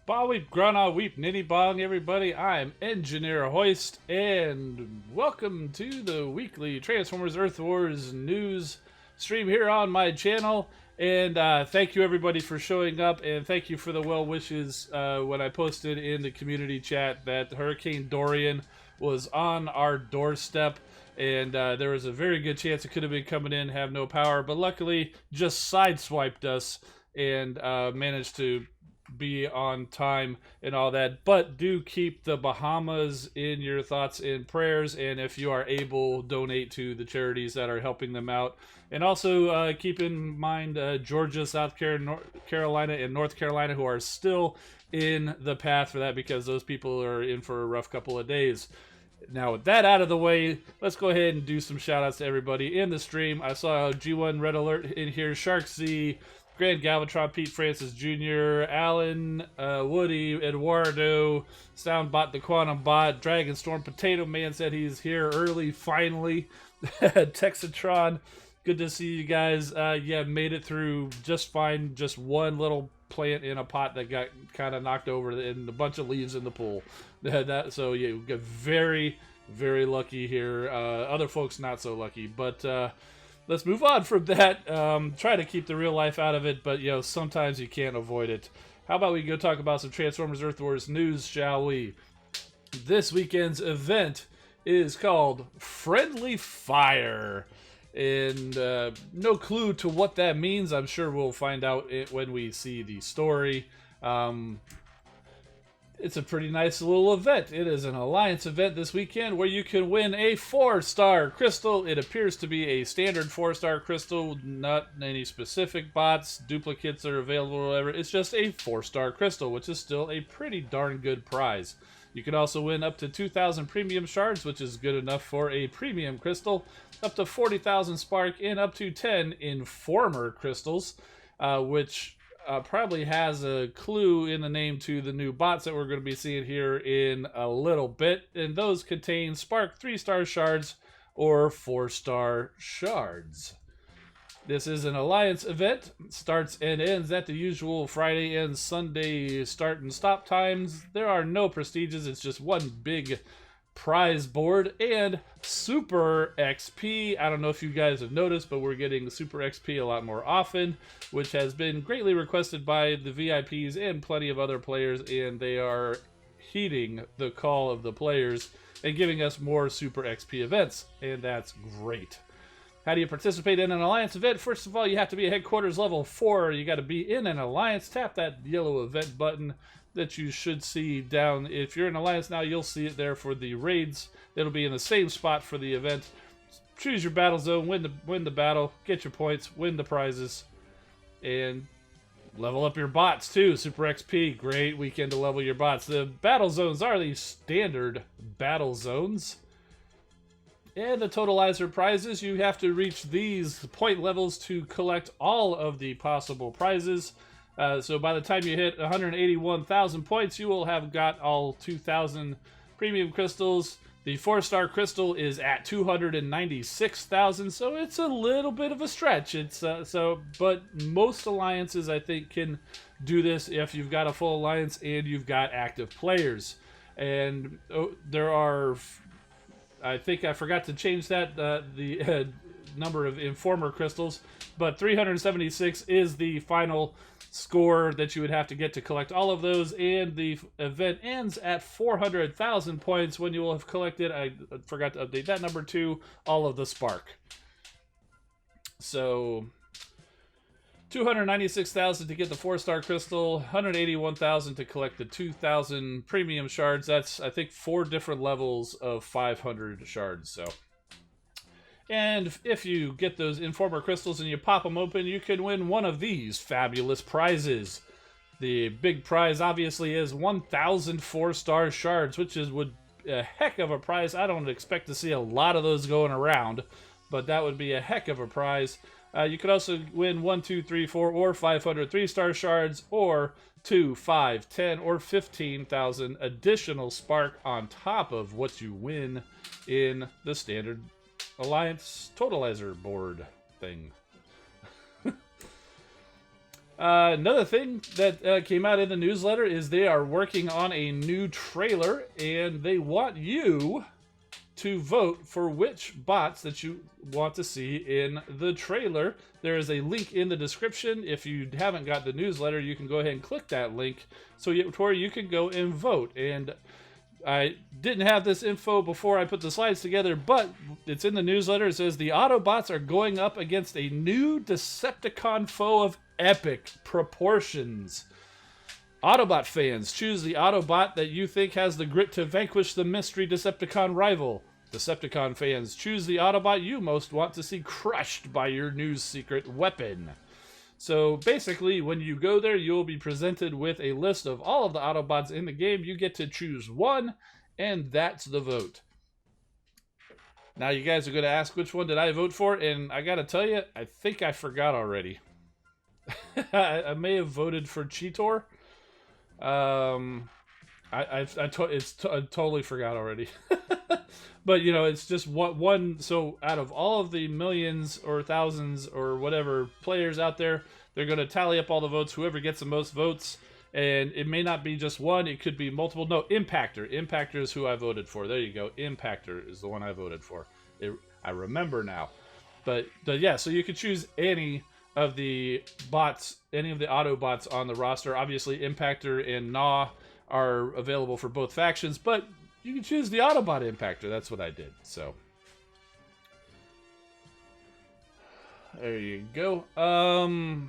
Ba weep, grana weep, nitty bong, everybody. I'm Engineer Hoist, and welcome to the weekly Transformers Earth Wars news stream here on my channel. And thank you, everybody, for showing up, and thank you for the well wishes when I posted in the community chat that Hurricane Dorian was on our doorstep. And there was a very good chance it could have been coming in, have no power, but luckily just sideswiped us and managed to be on time and all that. But do keep the Bahamas in your thoughts and prayers, and if you are able, donate to the charities that are helping them out. And also keep in mind Georgia, South Carolina, and North Carolina, who are still in the path for that, because those people are in for a rough couple of days. Now, with that out of the way, let's go ahead and do some shout outs to everybody in the stream. I saw G1 Red Alert in here, Shark Z, Grand Galvatron, Pete Francis Jr., Alan, Woody, Eduardo, Soundbot, the Quantum Bot, Dragon Storm, Potato Man said he's here early, finally. Texatron, good to see you guys. Yeah, made it through just fine. Just one little plant in a pot that got kind of knocked over and a bunch of leaves in the pool. So yeah, we got very, very lucky here. Other folks not so lucky, but let's move on from that. Try to keep the real life out of it, but you know, sometimes you can't avoid it. How about we go talk about some Transformers Earth Wars news, shall we? This weekend's event is called Friendly Fire. And no clue to what that means. I'm sure we'll find out when we see the story. It's a pretty nice little event. It is an Alliance event this weekend where you can win a 4-star crystal. It appears to be a standard 4-star crystal, not any specific bots, duplicates are available or whatever. It's just a 4-star crystal, which is still a pretty darn good prize. You can also win up to 2,000 premium shards, which is good enough for a premium crystal, up to 40,000 spark, and up to 10 informer crystals, which probably has a clue in the name to the new bots that we're going to be seeing here in a little bit. And those contain spark 3-star shards or 4-star shards. This is an Alliance event. Starts and ends at the usual Friday and Sunday start and stop times. There are no prestiges. It's just one big prize board and Super XP. I don't know if you guys have noticed, but we're getting Super XP a lot more often, which has been greatly requested by the VIPs and plenty of other players, and they are heeding the call of the players and giving us more Super XP events, and that's great. How do you participate in an Alliance event? First of all, you have to be a headquarters level 4. You got to be in an Alliance. Tap that yellow event button that you should see down. If you're in Alliance now, you'll see it there for the raids. It'll be in the same spot for the event. Choose your battle zone, win the battle, get your points, win the prizes, and level up your bots too. Super XP, great weekend to level your bots. The battle zones are the standard battle zones. And the totalizer prizes, you have to reach these point levels to collect all of the possible prizes. So by the time you hit 181,000 points, you will have got all 2,000 premium crystals. The 4-star crystal is at 296,000, so it's a little bit of a stretch. But most alliances, I think, can do this if you've got a full alliance and you've got active players. And there are, I think I forgot to change that, the number of informer crystals, but 376 is the final score that you would have to get to collect all of those, and the event ends at 400,000 points when you will have collected, I forgot to update that number too, all of the spark. So 296,000 to get the 4-star crystal, 181,000 to collect the 2,000 premium shards. That's, I think, 4 different levels of 500 shards. So, and if you get those informer crystals and you pop them open, you can win one of these fabulous prizes. The big prize obviously is 1,000 4-star shards, which is a heck of a prize. I don't expect to see a lot of those going around, but that would be a heck of a prize. You could also win 1, 2, 3, 4, or 500 3-star shards, or 2, 5, 10, or 15,000 additional spark on top of what you win in the standard Alliance totalizer board thing. Another thing that came out in the newsletter is they are working on a new trailer, and they want you to vote for which bots that you want to see in the trailer. There is a link in the description. If you haven't got the newsletter, you can go ahead and click that link where you can go and vote. And I didn't have this info before I put the slides together, but it's in the newsletter. It says the Autobots are going up against a new Decepticon foe of epic proportions. Autobot fans, choose the Autobot that you think has the grit to vanquish the mystery Decepticon rival. Decepticon fans, choose the Autobot you most want to see crushed by your new secret weapon. So basically, when you go there, you'll be presented with a list of all of the Autobots in the game. You get to choose one, and that's the vote. Now you guys are going to ask which one did I vote for, and I got to tell you, I think I forgot already. I may have voted for Cheetor. I totally forgot already. But, you know, it's just one. So out of all of the millions or thousands or whatever players out there, they're going to tally up all the votes, whoever gets the most votes. And it may not be just one. It could be multiple. No, Impactor. Impactor is who I voted for. There you go. Impactor is the one I voted for. I remember now. But yeah, so you could choose any of the bots, any of the Autobots on the roster. Obviously, Impactor and Gnaw are available for both factions, but you can choose the Autobot Impactor. That's what I did. So there you go.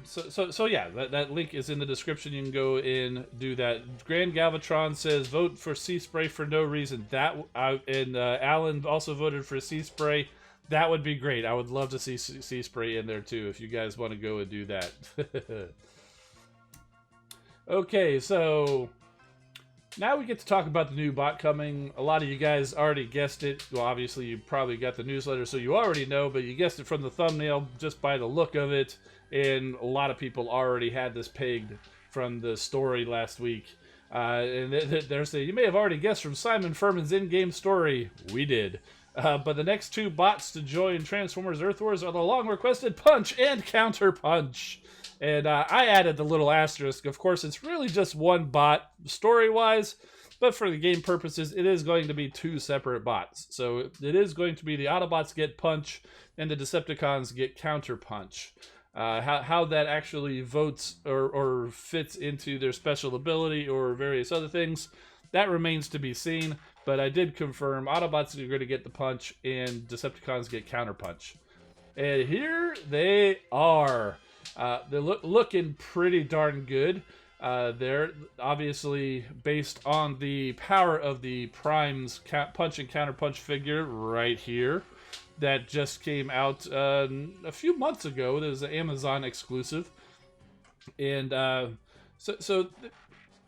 So yeah, that link is in the description. You can go in, do that. Grand Galvatron says vote for Sea Spray for no reason. Alan also voted for Sea Spray. That would be great. I would love to see Sea Spray in there too, if you guys want to go and do that. Okay, so now we get to talk about the new bot coming. A lot of you guys already guessed it. Well, obviously you probably got the newsletter, so you already know, but you guessed it from the thumbnail just by the look of it. And a lot of people already had this pegged from the story last week. And they're saying, you may have already guessed from Simon Furman's in-game story. We did. But the next two bots to join Transformers Earth Wars are the long-requested Punch and Counterpunch. And I added the little asterisk. Of course, it's really just one bot story-wise, but for the game purposes, it is going to be two separate bots. So it is going to be the Autobots get Punch and the Decepticons get Counterpunch. How that actually votes or fits into their special ability or various other things, that remains to be seen. But I did confirm Autobots are going to get the Punch and Decepticons get Counterpunch. And here they are. They're looking pretty darn good. They're obviously based on the power of the Prime's Punch and Counterpunch figure right here. That just came out a few months ago. There's an Amazon exclusive. And so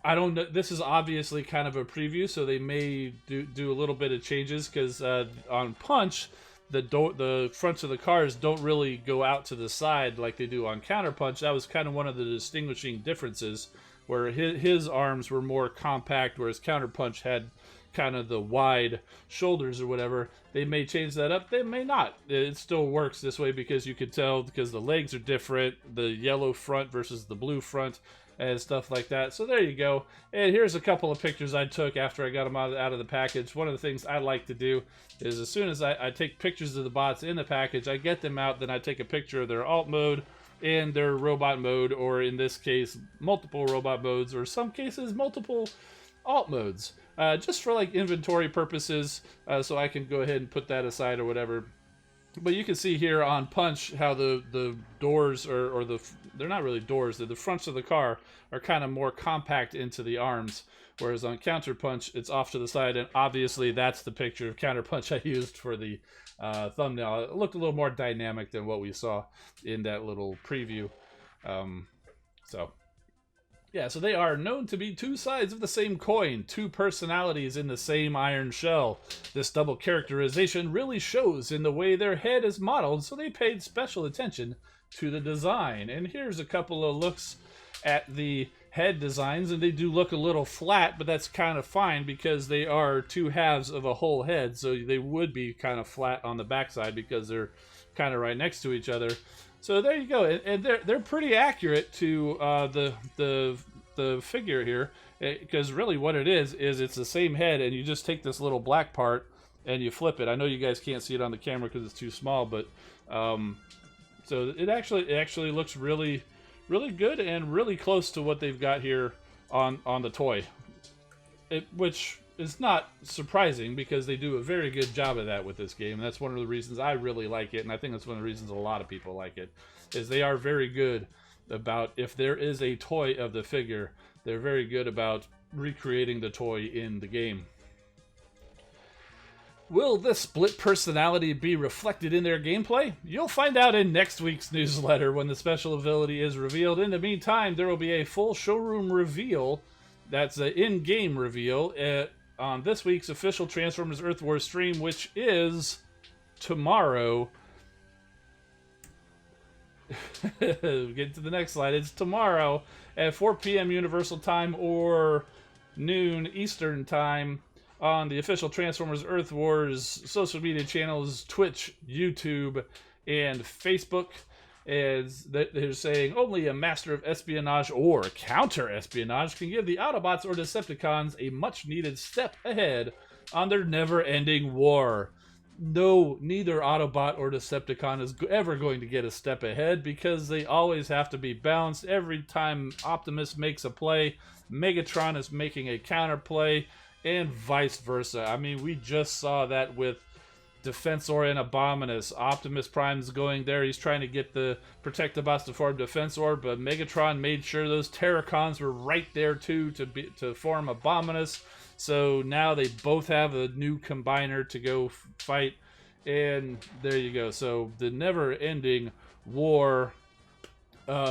I don't know. This is obviously kind of a preview, so they may do a little bit of changes, because on Punch, the fronts of the cars don't really go out to the side like they do on Counterpunch. That was kind of one of the distinguishing differences, where his arms were more compact, whereas Counterpunch had kind of the wide shoulders or whatever. They may change that up. They may not. It still works this way, because you could tell, because the legs are different, the yellow front versus the blue front, and stuff like that. So there you go. And here's a couple of pictures I took after I got them out of the package. One of the things I like to do is, as soon as I take pictures of the bots in the package, I get them out, then I take a picture of their alt mode and their robot mode, or in this case, multiple robot modes, or some cases, multiple alt modes, just for like inventory purposes, so I can go ahead and put that aside or whatever. But you can see here on Punch how the doors, or they're not really doors, the fronts of the car are kind of more compact into the arms, whereas on Counterpunch, it's off to the side, and obviously that's the picture of Counterpunch I used for the thumbnail. It looked a little more dynamic than what we saw in that little preview. Yeah, so they are known to be two sides of the same coin, two personalities in the same iron shell. This double characterization really shows in the way their head is modeled, so they paid special attention to the design. And here's a couple of looks at the head designs, and they do look a little flat, but that's kind of fine, because they are two halves of a whole head, so they would be kind of flat on the backside because they're kind of right next to each other. So there you go, and they're pretty accurate to the figure here, because really what it is it's the same head, and you just take this little black part and you flip it. I know you guys can't see it on the camera because it's too small, but so it actually looks really good and really close to what they've got here on the toy, which is not surprising because they do a very good job of that with this game. And that's one of the reasons I really like it, and I think that's one of the reasons a lot of people like it, is they are very good about, if there is a toy of the figure, they're very good about recreating the toy in the game. Will this split personality be reflected in their gameplay? You'll find out in next week's newsletter when the special ability is revealed. In the meantime, there will be a full showroom reveal, that's an in-game reveal, on this week's official Transformers Earth Wars stream, which is tomorrow. Get to the next slide. It's tomorrow at 4 p.m. Universal Time or noon Eastern Time on the official Transformers Earth Wars social media channels, Twitch, YouTube, and Facebook. As they're saying, only a master of espionage or counter-espionage can give the Autobots or Decepticons a much-needed step ahead on their never-ending war. No, neither Autobot or Decepticon is ever going to get a step ahead because they always have to be balanced. Every time Optimus makes a play, Megatron is making a counterplay, and vice versa. I mean, we just saw that with Defensor and Abominus. Optimus Prime's going there. He's trying to get the protect the bots to form Defensor, but Megatron made sure those Terracons were right there too to form Abominus. So now they both have a new combiner to go fight, and there you go. So the never-ending war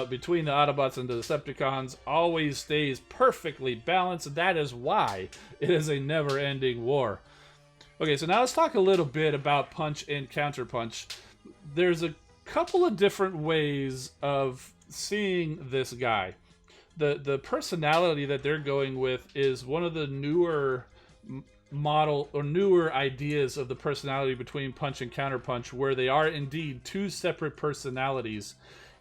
between the Autobots and the Decepticons always stays perfectly balanced, and that is why it is a never-ending war. Okay, so now let's talk a little bit about Punch and Counterpunch. There's a couple of different ways of seeing this guy. The personality that they're going with is one of the newer newer ideas of the personality between Punch and Counterpunch, where they are indeed two separate personalities.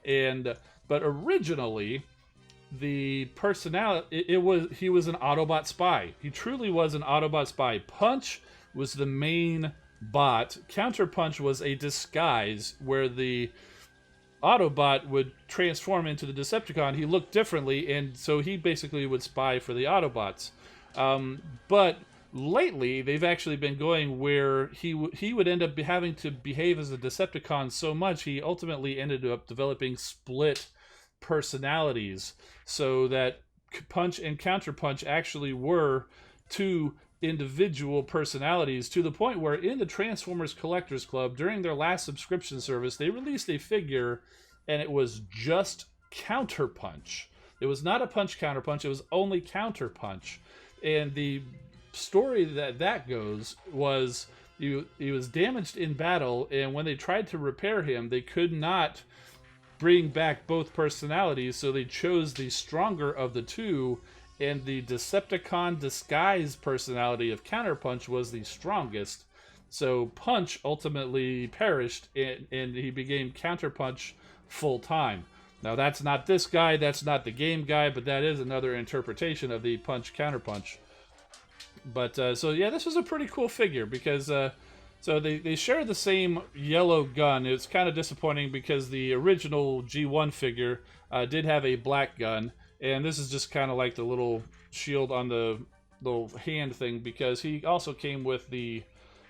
But originally, the personality he was an Autobot spy. He truly was an Autobot spy. Punch was the main bot. Counterpunch was a disguise where the Autobot would transform into the Decepticon. He looked differently, and so he basically would spy for the Autobots. But lately, they've actually been going where he would end up having to behave as a Decepticon so much, he ultimately ended up developing split personalities, so that Punch and Counterpunch actually were two individual personalities, to the point where in the Transformers Collectors Club, during their last subscription service, they released a figure, and it was just Counterpunch. It was not a Punch Counterpunch, it was only Counterpunch. And the story that goes was he was damaged in battle, and when they tried to repair him, they could not bring back both personalities, so they chose the stronger of the two, and the Decepticon disguise personality of Counterpunch was the strongest. So Punch ultimately perished, and he became Counterpunch full-time. Now that's not this guy, that's not the game guy, but that is another interpretation of the Punch Counterpunch. But so yeah, this was a pretty cool figure because so they share the same yellow gun. It's kind of disappointing because the original G1 figure did have a black gun, and this is just kind of like the little shield on the little hand thing, because he also came with the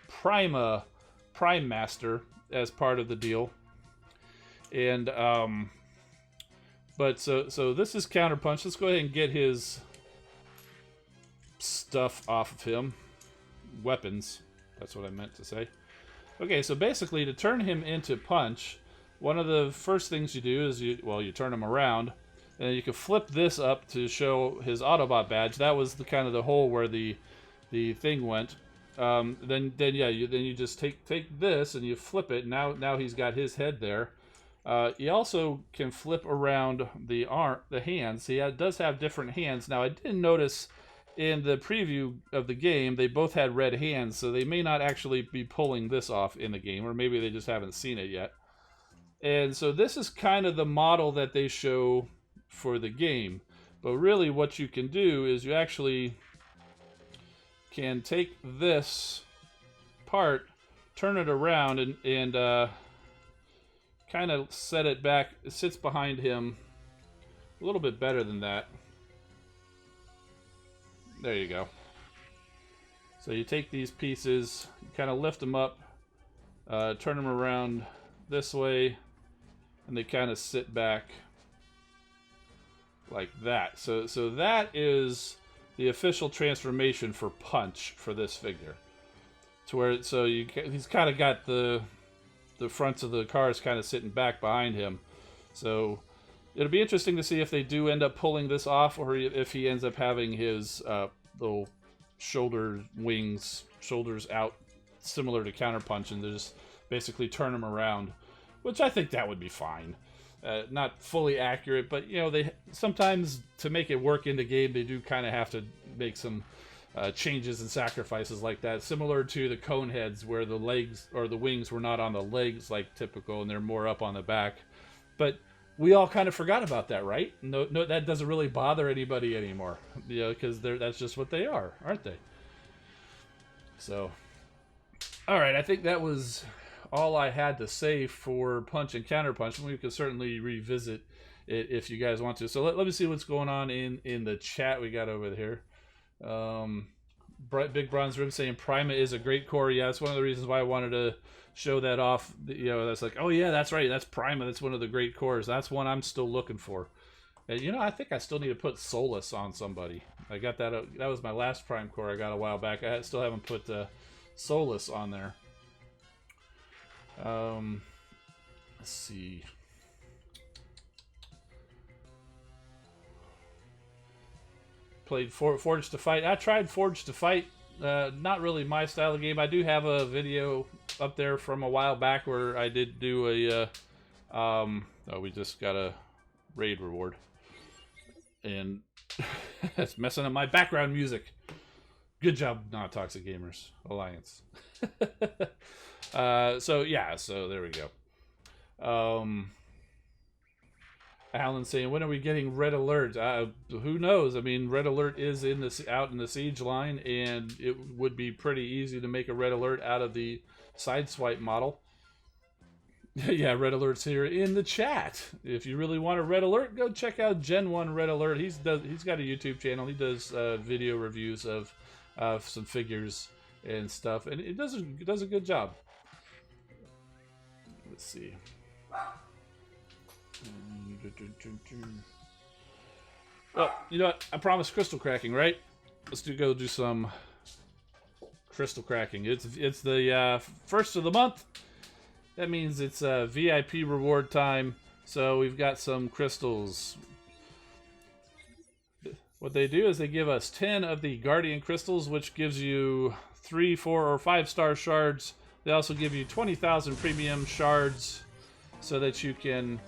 Prime Master as part of the deal. And but so this is Counterpunch. Let's go ahead and get his stuff off of him. Weapons. That's what I meant to say. Okay, so basically to turn him into Punch, one of the first things you do is you turn him around, and you can flip this up to show his Autobot badge. That was the kind of the hole where the thing went. Then you just take this and you flip it. Now he's got his head there. You also can flip around the hands. He does have different hands. Now I didn't notice in the preview of the game they both had red hands, so they may not actually be pulling this off in the game, or maybe they just haven't seen it yet. And so this is kind of the model that they show for the game. But really what you can do is you actually can take this part, turn it around, and kind of set it back. It sits behind him a little bit better than that. There you go. So you take these pieces, you kind of lift them up, turn them around this way, and they kind of sit back like that. So that is the official transformation for Punch for this figure. To where he's kind of got the fronts of the cars kind of sitting back behind him. So it'll be interesting to see if they do end up pulling this off, or if he ends up having his little shoulders out, similar to Counterpunch, and they just basically turn him around, which I think that would be fine. Not fully accurate, but you know, they sometimes, to make it work in the game, they do kind of have to make some changes and sacrifices like that, similar to the cone heads, where the legs or the wings were not on the legs like typical, and they're more up on the back. But we all kind of forgot about that, right? No, that doesn't really bother anybody anymore, you know, because that's just what they are, aren't they? So, all right, I think that was all I had to say for Punch and Counterpunch, and we could certainly revisit it if you guys want to. So let me see what's going on in the chat we got over here. Big Bronze Rib saying Prima is a great core. Yeah, that's one of the reasons why I wanted to show that off. You know, that's like, oh yeah, that's right, that's Prima. That's one of the great cores. That's one I'm still looking for. And you know, I think I still need to put Solus on somebody. I got that. That was my last Prime core I got a while back. I still haven't put Solus on there. Let's see. Played Forged to Fight. I tried Forged to Fight. Not really my style of game. I do have a video up there from a while back where I did do a oh, we just got a raid reward, and that's messing up my background music. Good job, Nontoxic Gamers Alliance. So yeah, so there we go. Alan saying, when are we getting Red Alert? Who knows? I mean, Red Alert is out in the Siege line, and it would be pretty easy to make a Red Alert out of the Sideswipe model. Yeah, Red Alert's here in the chat. If you really want a Red Alert, go check out Gen 1 Red Alert. He's got a YouTube channel. He does video reviews of some figures and stuff, and it does a good job. Let's see. Well, you know what? I promised crystal cracking, right? Let's go do some crystal cracking. It's the first of the month. That means it's VIP reward time. So we've got some crystals. What they do is they give us 10 of the Guardian crystals, which gives you 3, 4, or 5-star shards. They also give you 20,000 premium shards so that you can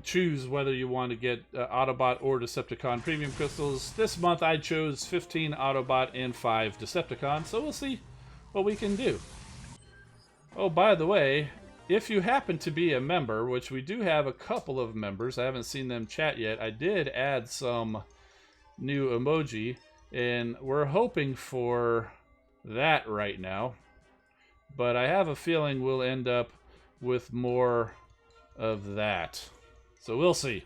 choose whether you want to get Autobot or Decepticon premium crystals. This month I chose 15 Autobot and 5 Decepticon, so we'll see what we can do. Oh, by the way, if you happen to be a member, which we do have a couple of members, I haven't seen them chat yet, I did add some new emoji, and we're hoping for that right now, but I have a feeling we'll end up with more of that. So we'll see.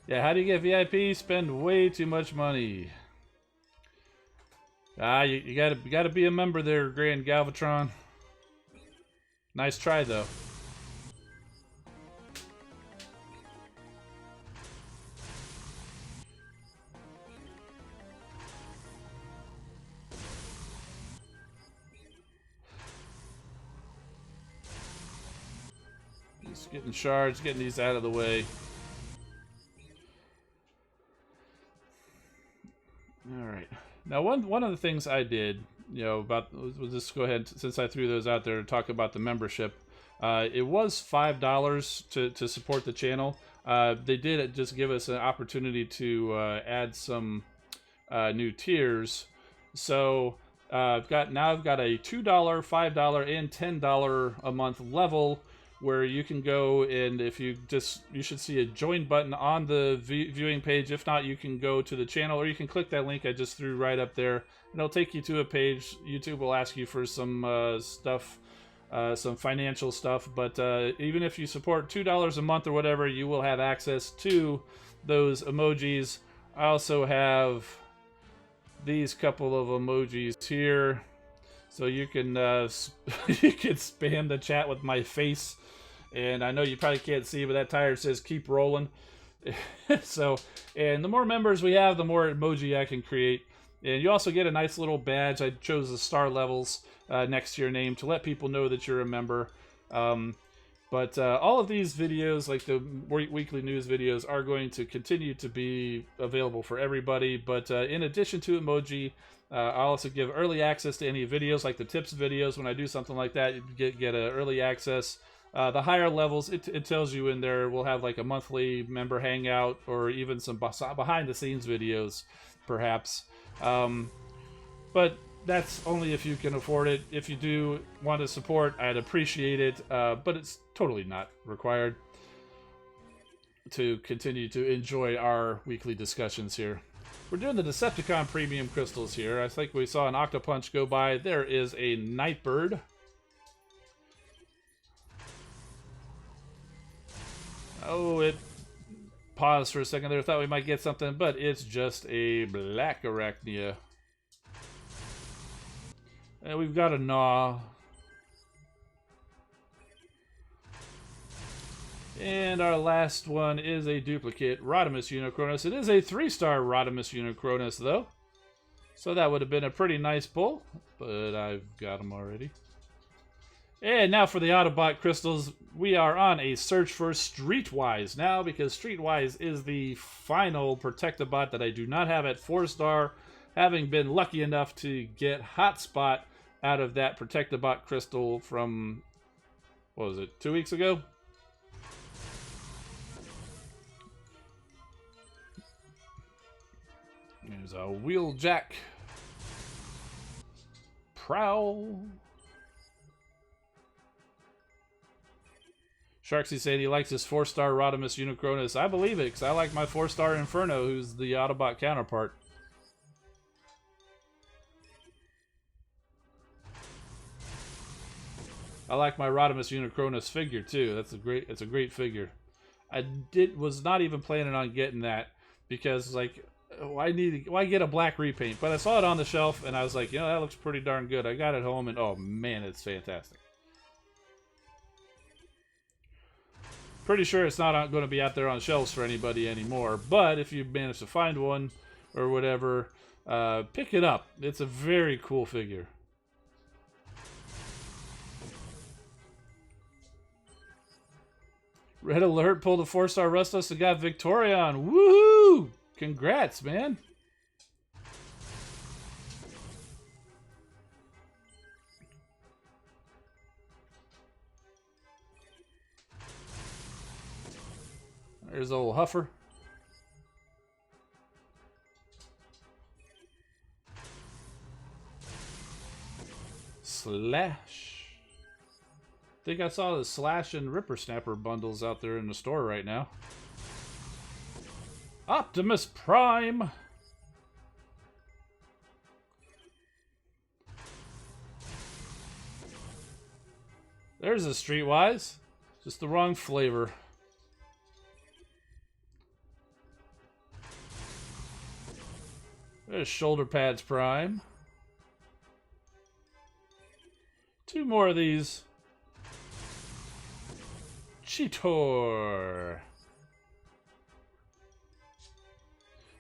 Yeah, how do you get VIP? Spend way too much money. You gotta be a member there, Grand Galvatron. Nice try though. Just getting shards, getting these out of the way. Alright. Now, one of the things I did, you know, we'll just go ahead, since I threw those out there, to talk about the membership. It was $5 to support the channel. They did just give us an opportunity to add some new tiers. So I've got a $2, $5, and $10 a month level where you can go, and if you should see a join button on the viewing page. If not, you can go to the channel, or you can click that link I just threw right up there, and it'll take you to a page. YouTube will ask you for some stuff, some financial stuff, but even if you support $2 a month or whatever, you will have access to those emojis. I also have these couple of emojis here, so you can you can spam the chat with my face. And I know you probably can't see, but that tire says keep rolling. So, and the more members we have, the more emoji I can create. And you also get a nice little badge. I chose the star levels next to your name to let people know that you're a member. But all of these videos, like the weekly news videos, are going to continue to be available for everybody. But in addition to emoji, I'll also give early access to any videos, like the tips videos. When I do something like that, you get an early access. The higher levels, it tells you in there, we'll have like a monthly member hangout, or even some behind-the-scenes videos, perhaps. But that's only if you can afford it. If you do want to support, I'd appreciate it, but it's totally not required to continue to enjoy our weekly discussions here. We're doing the Decepticon Premium Crystals here. I think we saw an Octopunch go by. There is a Nightbird. Oh, it paused for a second there. Thought we might get something, but it's just a Black Arachnia. And we've got a Gnaw. And our last one is a duplicate Rodimus Unicronus. It is a 3-star Rodimus Unicronus, though. So that would have been a pretty nice pull, but I've got them already. And now for the Autobot crystals, we are on a search for Streetwise now, because Streetwise is the final Protectobot that I do not have at 4-star, having been lucky enough to get Hotspot out of that Protectobot crystal from, what was it, 2 weeks ago? There's a Wheeljack. Prowl. Sharksy said he likes his 4-star Rodimus Unicronus. I believe it, because I like my 4-star Inferno, who's the Autobot counterpart. I like my Rodimus Unicronus figure too. It's a great figure. I was not even planning on getting that, because like, why get a black repaint? But I saw it on the shelf and I was like, you know, that looks pretty darn good. I got it home and oh man, it's fantastic. Pretty sure it's not going to be out there on shelves for anybody anymore, but if you manage to find one or whatever, pick it up. It's a very cool figure. Red Alert pulled a 4-star Rustos and got Victorion. Woohoo! Congrats, man. There's old Huffer. Slash. I think I saw the Slash and Ripper Snapper bundles out there in the store right now. Optimus Prime. There's a Streetwise. Just the wrong flavor. There's Shoulder Pads Prime. 2 more of these. Cheetor.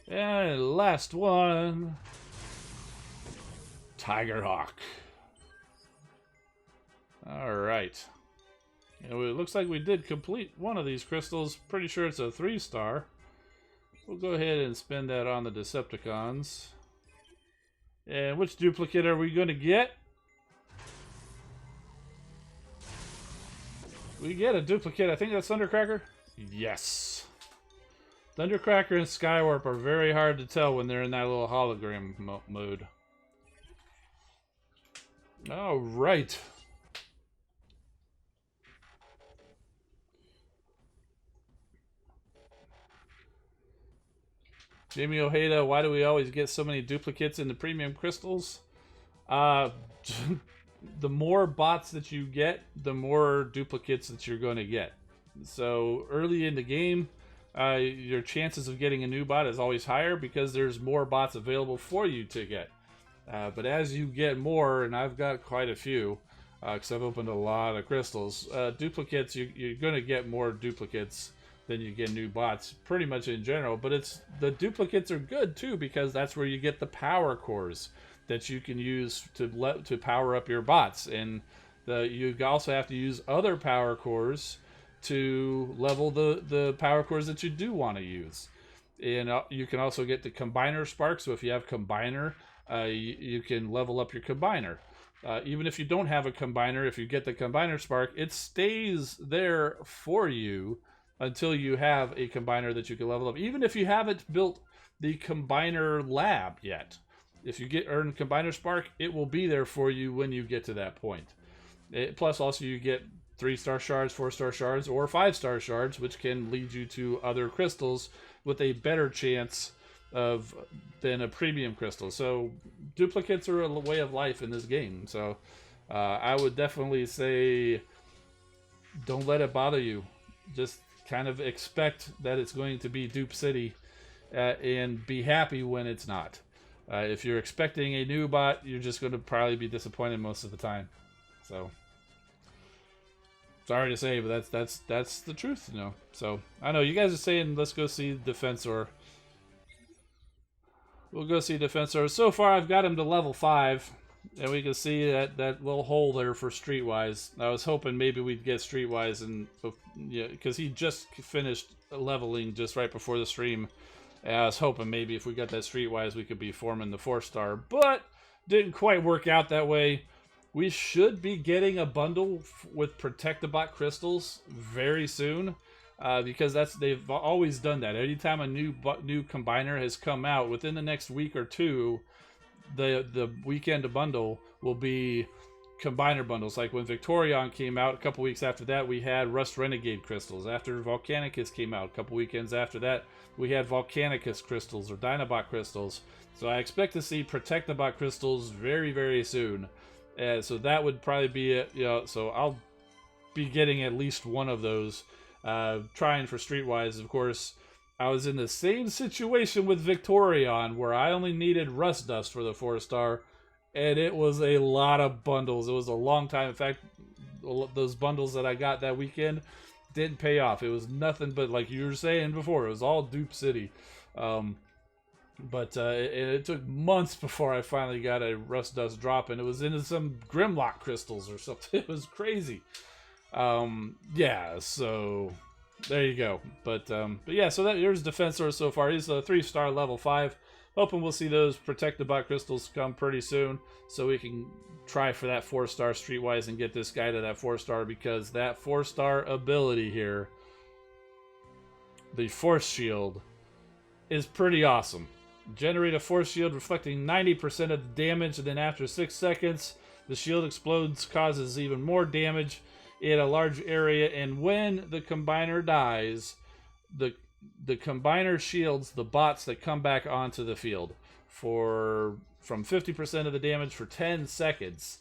And last one. Tigerhawk. Alright. It looks like we did complete one of these crystals. Pretty sure it's a 3-star. We'll go ahead and spend that on the Decepticons. And which duplicate are we going to get? We get a duplicate. I think that's Thundercracker. Yes. Thundercracker and Skywarp are very hard to tell when they're in that little hologram mode. All right. Jamie Ojeda, why do we always get so many duplicates in the premium crystals? The more bots that you get, the more duplicates that you're going to get. So early in the game, your chances of getting a new bot is always higher because there's more bots available for you to get. But as you get more, and I've got quite a few, because I've opened a lot of crystals, duplicates, you're going to get more duplicates than you get new bots, pretty much in general. But the duplicates are good too, because that's where you get the power cores that you can use to power up your bots, and you also have to use other power cores to level the power cores that you do want to use. And you can also get the combiner spark. So if you have combiner, you can level up your combiner. Even if you don't have a combiner, if you get the combiner spark, it stays there for you until you have a combiner that you can level up. Even if you haven't built the combiner lab yet, if you earn combiner spark, it will be there for you when you get to that point. Plus, also you get 3-star shards, 4-star shards, or 5-star shards, which can lead you to other crystals with a better chance than a premium crystal. So duplicates are a way of life in this game. So I would definitely say don't let it bother you. Just kind of expect that it's going to be Dupe City, and be happy when it's not. If you're expecting a new bot, you're just going to probably be disappointed most of the time. So sorry to say, but that's the truth, you know. So I know you guys are saying let's go see Defensor. We'll go see Defensor. So far, I've got him to level 5. And we can see that little hole there for streetwise. I was hoping maybe we'd get streetwise, and yeah, because he just finished leveling just right before the stream. And I was hoping maybe if we got that streetwise, we could be forming the 4-star, but didn't quite work out that way. We should be getting a bundle with Protect-A-Bot crystals very soon, because they've always done that. Anytime a new combiner has come out, within the next week or two, the weekend bundle will be combiner bundles. Like when Victorion came out, a couple weeks after that, we had Rust Renegade crystals. After Volcanicus came out, a couple weekends after that, we had Volcanicus crystals or Dinobot crystals. So I expect to see Protect-A-Bot crystals very, very soon. So that would probably be it. You know, so I'll be getting at least one of those. Trying for Streetwise, of course. I was in the same situation with Victorion, where I only needed Rust Dust for the 4-star, and it was a lot of bundles. It was a long time. In fact, those bundles that I got that weekend didn't pay off. It was nothing but, like you were saying before, it was all Dupe City. But it took months before I finally got a Rust Dust drop, and it was into some Grimlock crystals or something. It was crazy. Yeah, so there you go. But yeah, so here's Defensor so far. He's a 3-star level 5. Hoping we'll see those Protect-A-Bot crystals come pretty soon, so we can try for that 4-star Streetwise and get this guy to that 4-star, because that 4-star ability here, the Force Shield, is pretty awesome. Generate a Force Shield reflecting 90% of the damage, and then after 6 seconds, the shield explodes, causes even more damage in a large area, and when the combiner dies, the combiner shields the bots that come back onto the field from 50% of the damage for 10 seconds.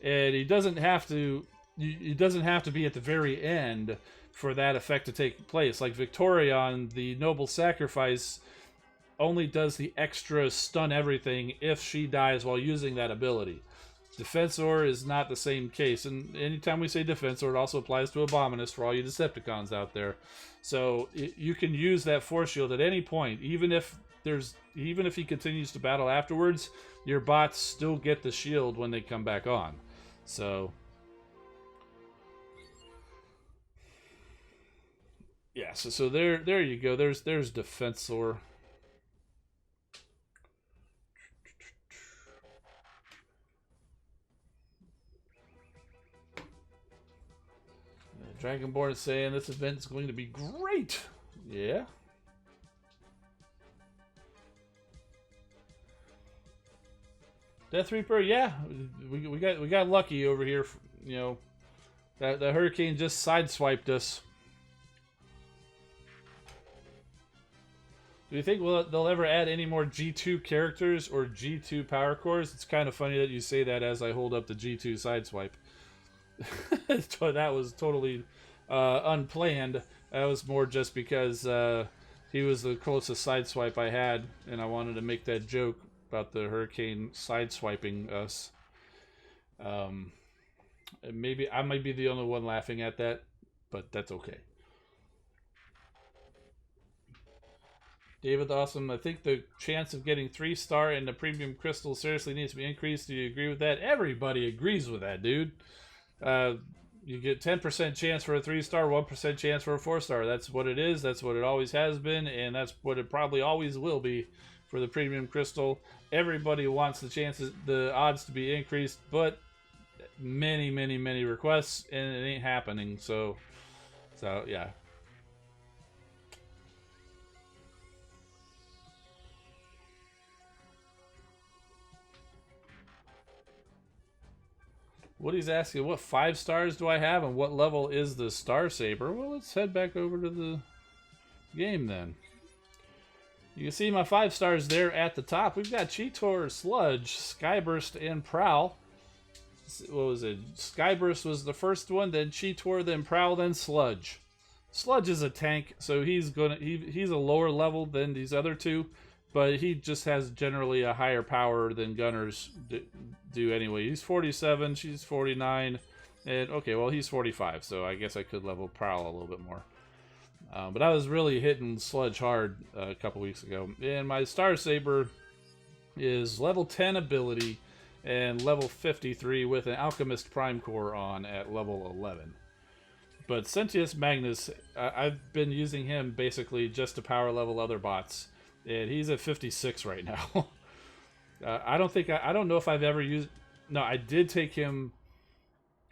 And he doesn't have to be at the very end for that effect to take place. Like Victorion, the Noble Sacrifice, only does the extra stun everything if she dies while using that ability. Defensor is not the same case, and anytime we say Defensor, it also applies to Abominus for all you Decepticons out there. So you can use that Force Shield at any point, even if he continues to battle afterwards. Your bots still get the shield when they come back on. So yeah, so there you go. There's Defensor. Dragonborn is saying this event is going to be great. Yeah. Death Reaper, yeah, we got lucky over here. You know, that the hurricane just sideswiped us. Do you think they'll ever add any more G2 characters or G2 power cores? It's kind of funny that you say that as I hold up the G2 sideswipe. That was totally unplanned. That was more just because he was the closest sideswipe I had, and I wanted to make that joke about the hurricane sideswiping us. Maybe I might be the only one laughing at that, but that's okay. David Awesome, I think the chance of getting 3-star in the premium crystal seriously needs to be increased. Do you agree with that? Everybody agrees with that, dude. You get 10% chance for a 3-star, 1% chance for a 4-star. That's what it is. That's what it always has been, and that's what it probably always will be for the premium crystal. Everybody wants the odds to be increased, but many requests, and it ain't happening. So yeah. Woody's asking, what 5 stars do I have, and what level is the Star Saber? Well, let's head back over to the game then. You can see my 5 stars there at the top. We've got Cheetor, Sludge, Skyburst, and Prowl. What was it? Skyburst was the first one, then Cheetor, then Prowl, then Sludge. Sludge is a tank, so he's a lower level than these other two, but he just has generally a higher power than Gunners do anyway. He's 47, she's 49, and okay, well, he's 45, so I guess I could level Prowl a little bit more. But I was really hitting Sludge hard a couple weeks ago. And my Star Saber is level 10 ability and level 53 with an Alchemist Prime Core on at level 11. But Sentius Magnus, I've been using him basically just to power level other bots. And he's at 56 right now. I don't know if I've ever used... No, I did take him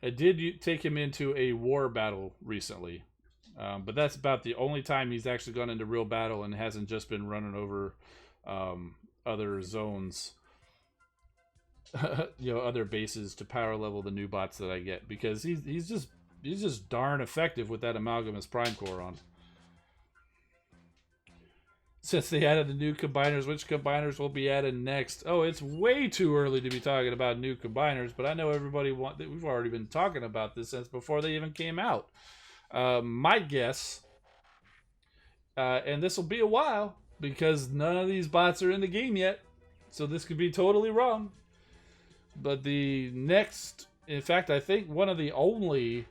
into a war battle recently. But that's about the only time he's actually gone into real battle and hasn't just been running over other zones, other bases to power level the new bots that I get, because he's just darn effective with that Amalgamous Prime Core on. Since they added the new combiners, which combiners will be added next? Oh, it's way too early to be talking about new combiners, but I know we've already been talking about this since before they even came out. My guess, and this will be a while because none of these bots are in the game yet, so this could be totally wrong. But the next, in fact, I think one of the only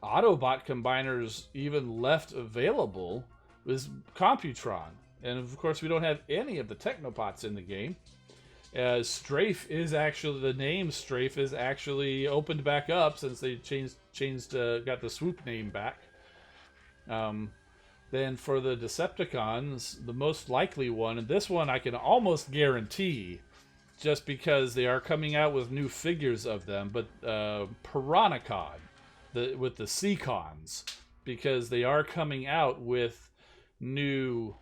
Autobot combiners even left available was Computron. And of course, we don't have any of the Technobots in the game. Strafe is actually, the name Strafe is actually opened back up since they got the swoop name back. Then for the Decepticons, the most likely one, and this one I can almost guarantee, just because they are coming out with new figures of them, but Piranacon, with the Seacons, because they are coming out with new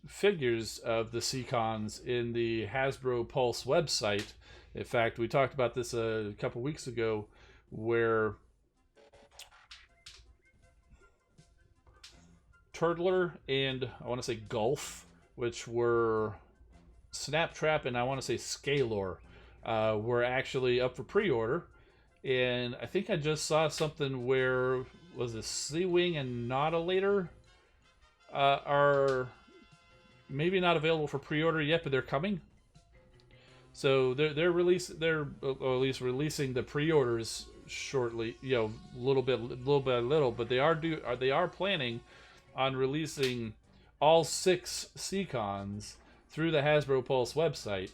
figures of the Seacons in the Hasbro Pulse website. In fact, we talked about this a couple weeks ago, where Turtler and I want to say Gulf, which were Snaptrap and I want to say Scalor, were actually up for pre-order. And I think I just saw something where, was it Seawing and Nautilator are maybe not available for pre-order yet, but they're coming. So they're at least releasing the pre-orders shortly, little by little. But they are planning on releasing all 6 Seacons through the Hasbro Pulse website.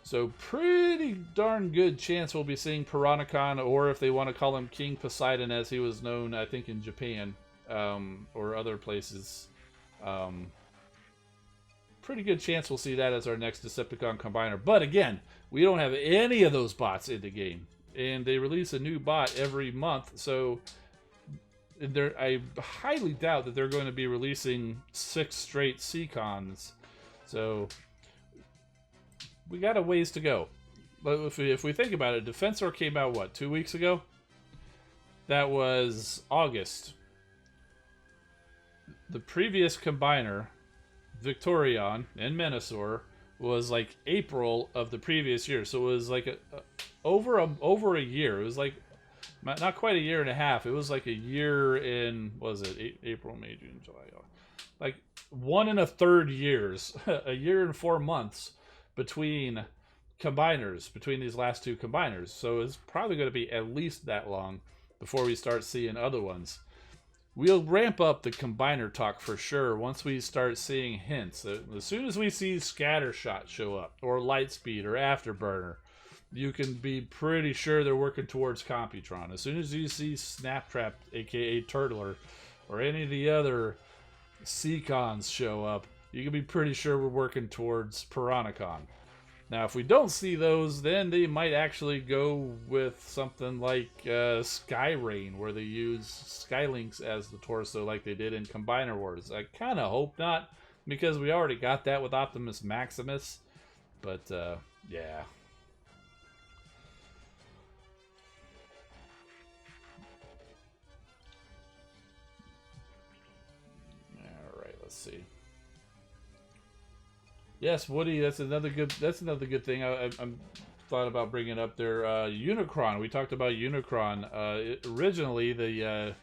So pretty darn good chance we'll be seeing Piranacon, or if they want to call him King Poseidon, as he was known, I think, in Japan or other places. Pretty good chance we'll see that as our next Decepticon combiner. But again, we don't have any of those bots in the game. and they release a new bot every month. So I highly doubt that they're going to be releasing 6 straight Seacons. So we got a ways to go. But if we think about it, Defensor came out, what, 2 weeks ago? That was August. The previous combiner, Victorion and Menasor, was like April of the previous year. So it was like over a year. It was like not quite a year and a half. It was like a year in, what was it, April, May, June, July. Like 1 1/3 years, a year and 4 months between combiners, between these last 2 combiners. So it's probably going to be at least that long before we start seeing other ones. We'll ramp up the combiner talk for sure once we start seeing hints. As soon as we see Scattershot show up, or Lightspeed, or Afterburner, you can be pretty sure they're working towards Computron. As soon as you see Snaptrap, aka Turtler, or any of the other Seacons show up, you can be pretty sure we're working towards Piranacon. Now, if we don't see those, then they might actually go with something like Skyrain, where they use Skylinks as the torso like they did in Combiner Wars. I kind of hope not, because we already got that with Optimus Maximus. But, yeah. Alright, let's see. Yes, Woody. That's another good thing. I'm thought about bringing up there. Unicron. We talked about Unicron. Originally, the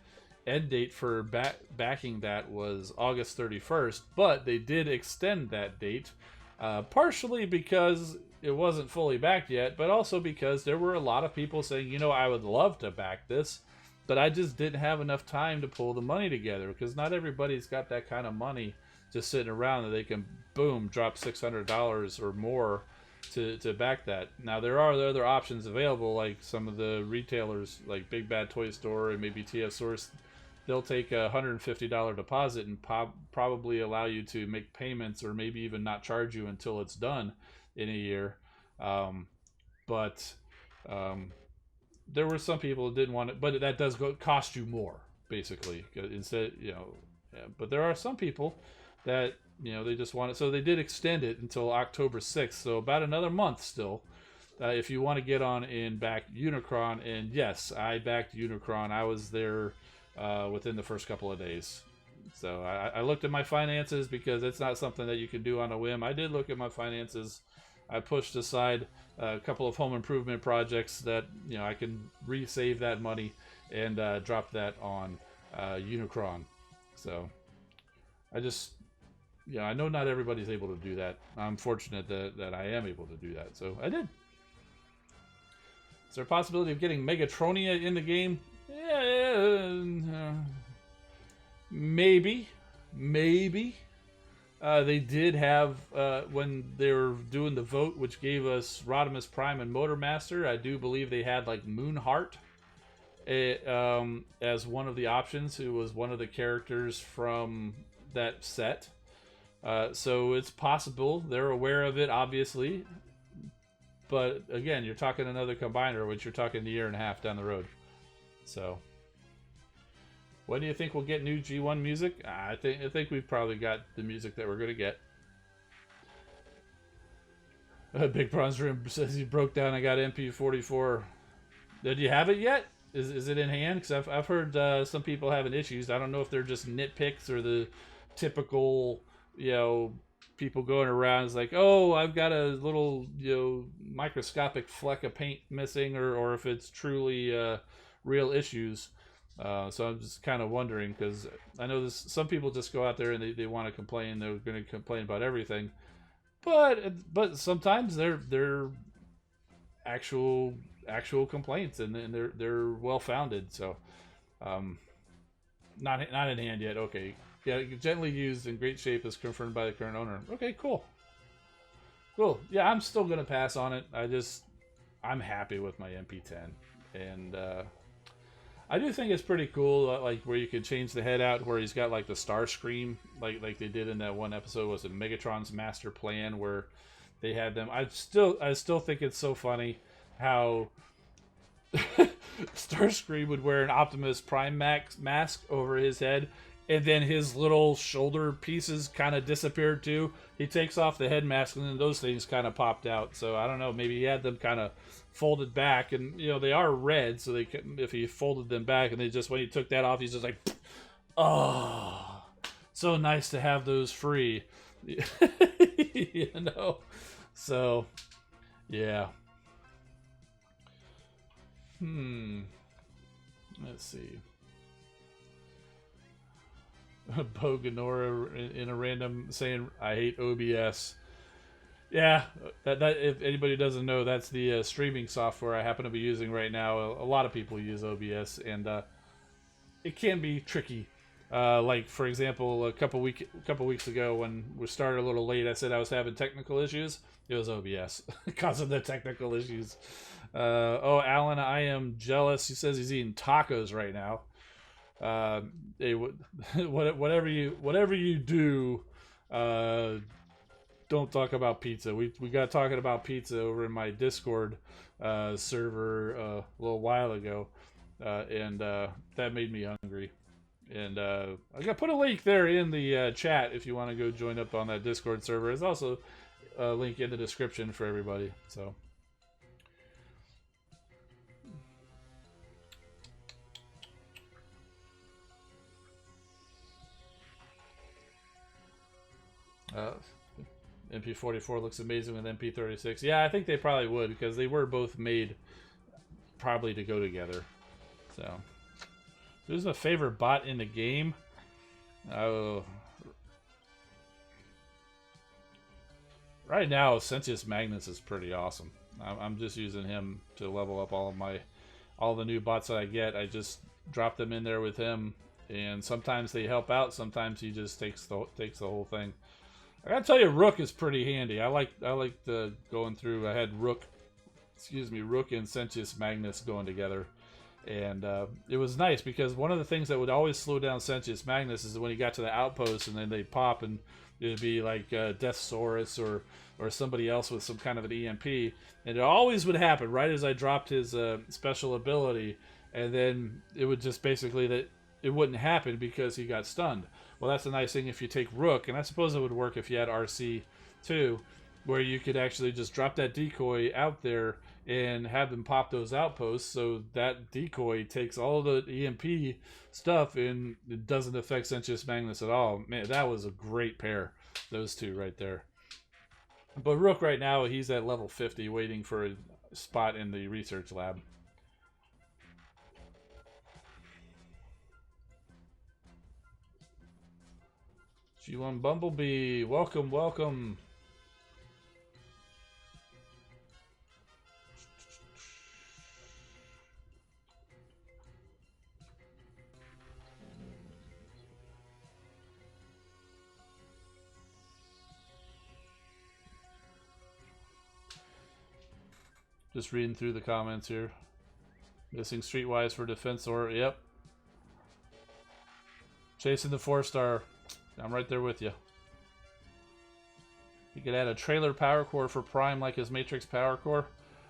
end date for backing that was August 31st, but they did extend that date, partially because it wasn't fully backed yet, but also because there were a lot of people saying, you know, I would love to back this, but I just didn't have enough time to pull the money together, because not everybody's got that kind of money just sitting around that they can, boom, drop $600 or more to back that. Now, there are other options available, like some of the retailers, like Big Bad Toy Store and maybe TF Source. They'll take a $150 deposit and probably allow you to make payments, or maybe even not charge you until it's done in a year. But there were some people who didn't want it, but that does cost you more, basically. Instead, you know, yeah, but there are some people that, you know, they just want it. So they did extend it until October 6th. So about another month still, if you want to get on and back Unicron. And yes, I backed Unicron. I was there within the first couple of days. So I looked at my finances, because it's not something that you can do on a whim. I did look at my finances. I pushed aside a couple of home improvement projects that, you know, I can resave that money and drop that on Unicron. So I just... yeah, I know not everybody's able to do that. I'm fortunate that I am able to do that, so I did. Is there a possibility of getting Megatronia in the game? Yeah, maybe. They did have, when they were doing the vote, which gave us Rodimus Prime and Motormaster, I do believe they had like Moonheart as one of the options, who was one of the characters from that set. So it's possible. They're aware of it, obviously. But again, you're talking another combiner, which you're talking a year and a half down the road. So when do you think we'll get new G1 music? I think we've probably got the music that we're going to get. Big Bronze Room says he broke down and got MP44. Did you have it yet? Is it in hand? Because I've heard some people having issues. I don't know if they're just nitpicks or the typical, you know, people going around is like, oh, I've got a little, you know, microscopic fleck of paint missing, or if it's truly real issues. So I'm just kind of wondering, because I know some people just go out there and they want to complain. They're going to complain about everything, but sometimes they're actual complaints, and they're well founded. So not in hand yet. Okay. Yeah, gently used, in great shape, as confirmed by the current owner. Okay, cool. Yeah, I'm still gonna pass on it. I'm happy with my MP10, and I do think it's pretty cool, like where you can change the head out, where he's got like the star scream, like they did in that one episode. Was it Megatron's Master Plan, where they had them? I still think it's so funny how Starscream would wear an Optimus Prime mask over his head, and then his little shoulder pieces kind of disappeared too. He takes off the head mask, and then those things kind of popped out. So I don't know, maybe he had them kind of folded back, and you know they are red, so they could, if he folded them back, and they just when he took that off, he's just like, oh, so nice to have those free, you know. So yeah. Let's see. Bo Ganora in a random saying, "I hate OBS." Yeah, that if anybody doesn't know, that's the streaming software I happen to be using right now. A lot of people use OBS, and it can be tricky. Like for example, a couple weeks ago when we started a little late, I said I was having technical issues. It was OBS because of the technical issues. Oh, Alan, I am jealous. He says he's eating tacos right now. They would whatever you do, don't talk about pizza. We got talking about pizza over in my Discord server a little while ago, and that made me hungry. And I got put a link there in the chat if you want to go join up on that Discord server. There's also a link in the description for everybody. So. MP44 looks amazing with MP36. Yeah, I think they probably would because they were both made probably to go together. So, who's my favorite bot in the game? Oh, right now Sentius Magnus is pretty awesome. I'm just using him to level up all the new bots that I get. I just drop them in there with him, and sometimes they help out. Sometimes he just takes the whole thing. I gotta tell you, Rook is pretty handy. I like the going through. I had Rook and Sentius Magnus going together, and it was nice because one of the things that would always slow down Sentius Magnus is when he got to the outpost and then they pop and it'd be like Deathsaurus or somebody else with some kind of an EMP, and it always would happen right as I dropped his special ability, and then it would just basically that it wouldn't happen because he got stunned. Well, that's a nice thing if you take Rook, and I suppose it would work if you had RC too, where you could actually just drop that decoy out there and have them pop those outposts, so that decoy takes all the EMP stuff and it doesn't affect Sentius Magnus at all. Man, that was a great pair, those two right there. But Rook right now, he's at level 50 waiting for a spot in the research lab. G1 Bumblebee, welcome, welcome. Just reading through the comments here. Missing Streetwise for Defensor, yep. Chasing the 4-star. I'm right there with you. You could add a trailer power core for Prime like his Matrix power core.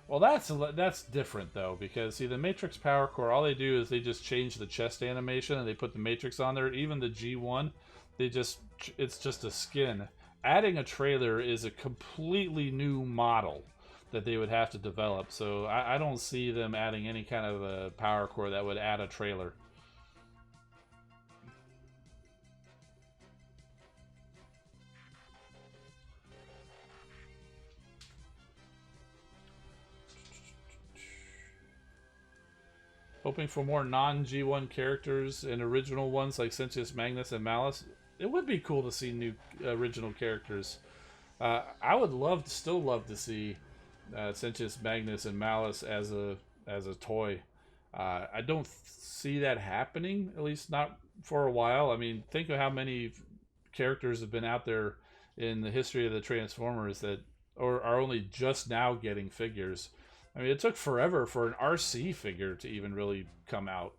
Well, that's different though, because see the Matrix power core, all they do is they just change the chest animation and they put the Matrix on there. Even the G1, it's just a skin. Adding a trailer is a completely new model that they would have to develop. So I don't see them adding any kind of a power core that would add a trailer. Hoping for more non-G1 characters and original ones like Sentius Magnus and Malice. It would be cool to see new original characters. I would still love to see Sentius Magnus and Malice as a toy. I don't see that happening, at least not for a while. I mean, think of how many characters have been out there in the history of the Transformers that are only just now getting figures. I mean, it took forever for an RC figure to even really come out,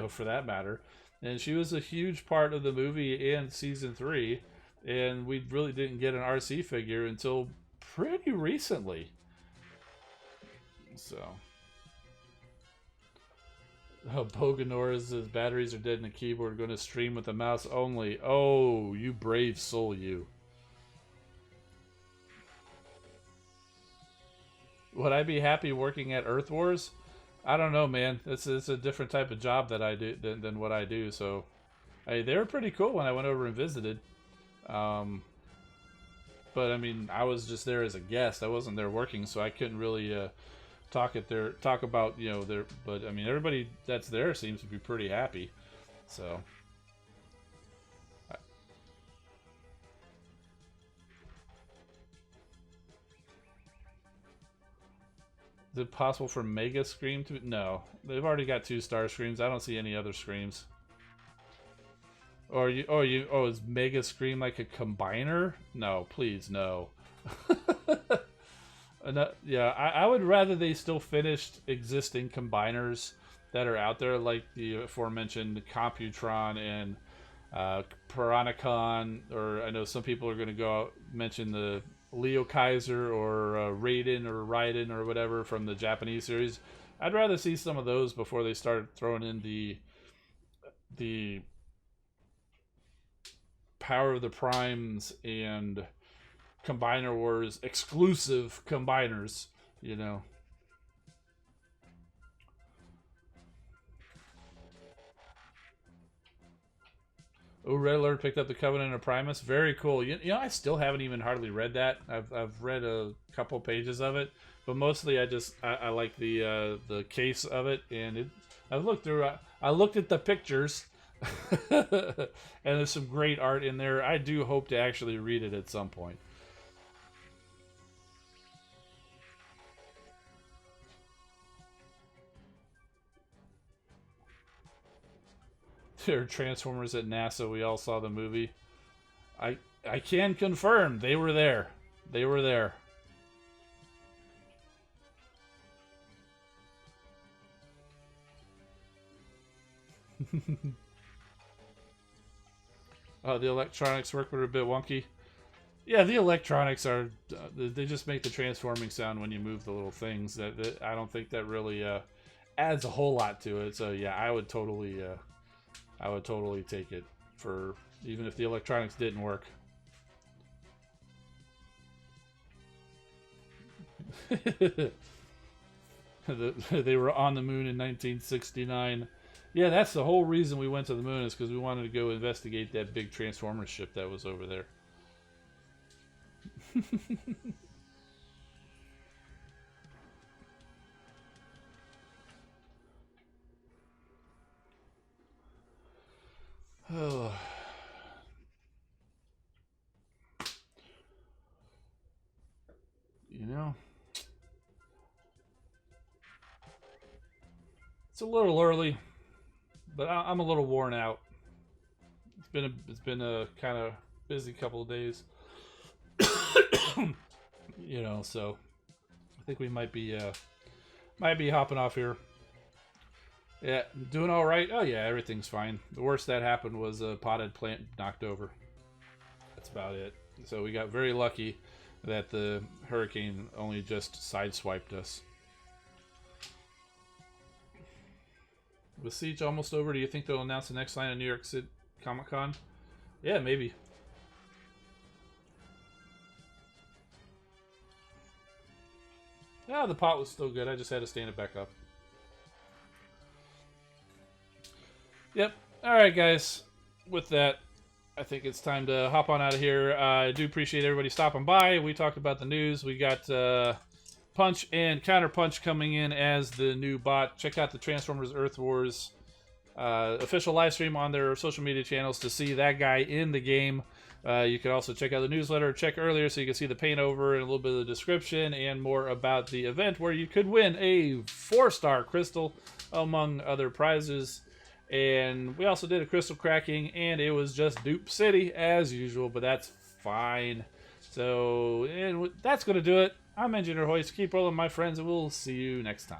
for that matter. And she was a huge part of the movie and season 3, and we really didn't get an RC figure until pretty recently. So, Oh, Boganor's his batteries are dead in the keyboard. Going to stream with the mouse only. Oh, you brave soul, you. Would I be happy working at Earth Wars? I don't know, man. It's a different type of job that I do than what I do. So, they were pretty cool when I went over and visited. But I mean, I was just there as a guest. I wasn't there working, so I couldn't really talk about their. But I mean, everybody that's there seems to be pretty happy. So. Is it possible for Mega Scream to? No, they've already got 2-star Screams. I don't see any other Screams. Or is Mega Scream like a combiner? No, please, no. Yeah, I would rather they still finished existing combiners that are out there, like the aforementioned Computron and Piranacon, or I know some people are going to go out mention the Leo Kaiser or Raiden or whatever from the Japanese series. I'd rather see some of those before they start throwing in the Power of the Primes and Combiner Wars exclusive combiners, you know. Oh, Red Alert picked up the Covenant of Primus. Very cool. You know, I still haven't even hardly read that. I've read a couple pages of it, but mostly I like the case of it, and I've looked through. I looked at the pictures, and there's some great art in there. I do hope to actually read it at some point. There are Transformers at NASA. We all saw the movie. I can confirm they were there. They were there. The electronics work were a bit wonky. Yeah, the electronics are. They just make the transforming sound when you move the little things. That I don't think that really adds a whole lot to it. So yeah, I would totally take it for even if the electronics didn't work. They were on the moon in 1969. Yeah, that's the whole reason we went to the moon, is because we wanted to go investigate that big Transformers ship that was over there. Oh. You know, it's a little early, but I'm a little worn out. It's been a kind of busy couple of days. You know, so I think we might be hopping off here. Yeah, doing all right. Oh yeah, everything's fine. The worst that happened was a potted plant knocked over. That's about it. So we got very lucky that the hurricane only just sideswiped us. With Siege almost over, do you think they'll announce the next line of New York City Comic Con? Yeah, maybe. Yeah, the pot was still good. I just had to stand it back up. Yep. Alright, guys. With that, I think it's time to hop on out of here. I do appreciate everybody stopping by. We talked about the news. We got Punch and Counterpunch coming in as the new bot. Check out the Transformers Earth Wars official live stream on their social media channels to see that guy in the game. You can also check out the newsletter, check earlier so you can see the paint over and a little bit of the description and more about the event where you could win a 4-star crystal among other prizes. And we also did a crystal cracking and it was just dupe city as usual, but that's fine. So, and that's going to do it. I'm Engineer Hoist. Keep rolling, my friends, and we'll see you next time.